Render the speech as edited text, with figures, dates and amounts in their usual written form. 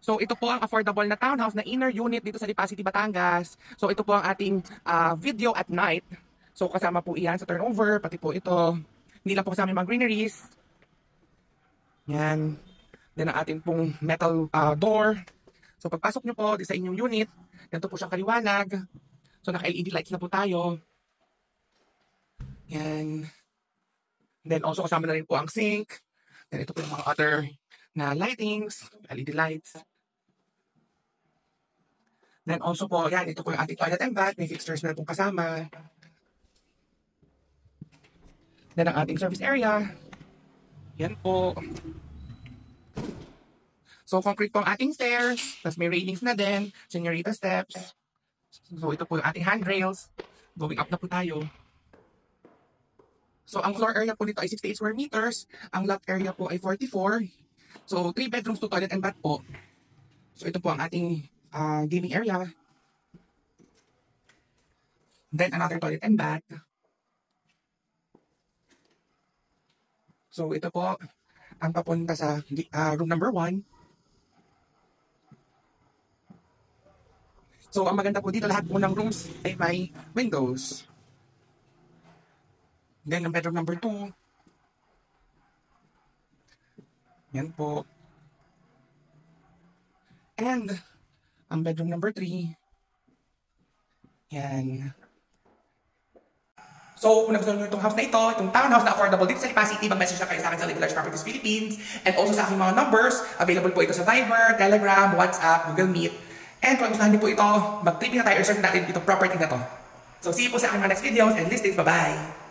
So ito po ang affordable na townhouse na inner unit dito sa Lipa City, Batangas. So ito po ang ating video at night. So kasama po iyan sa turnover, pati po ito. Hindi lang po kasama yung mga greeneries. Yan. Then ang ating pong metal door. So pagpasok nyo po sa inyong unit, ganito po siyang kaliwanag. So naka-LED lights na po tayo. Yan. Then also kasama na rin po ang sink. Then ito po yung mga other na lightings, LED lights. Then also po, yan, ito po yung ating toilet and bath. May fixtures na pong kasama. Then ang ating service area. Yan po. So concrete po ang ating stairs. Tapos may railings na din. Senorita steps. So ito po yung ating handrails. Going up na po tayo. So ang floor area po nito ay 68 square meters. Ang lot area po ay 44. So 3 bedrooms, 2 toilet and bath po. So ito po ang ating gaming area. Then another toilet and bath. So ito po ang papunta sa room number 1. So ang maganda po dito, lahat po ng rooms ay may windows. Then ang bedroom number 2. Yan po. And ang bedroom number 3. Yan. So, kung nagustuhan nyo itong house na ito, itong townhouse na affordable dito sa Lipa City, mag-message na kayo sa akin sa Village Properties Philippines. And also sa aking mga numbers, available po ito sa Viber, Telegram, WhatsApp, Google Meet. And kung gustuhan niyo po ito, mag-clipping na tayo, reserve natin itong property na to. So, see you po sa aking mga next videos and listings. Bye-bye!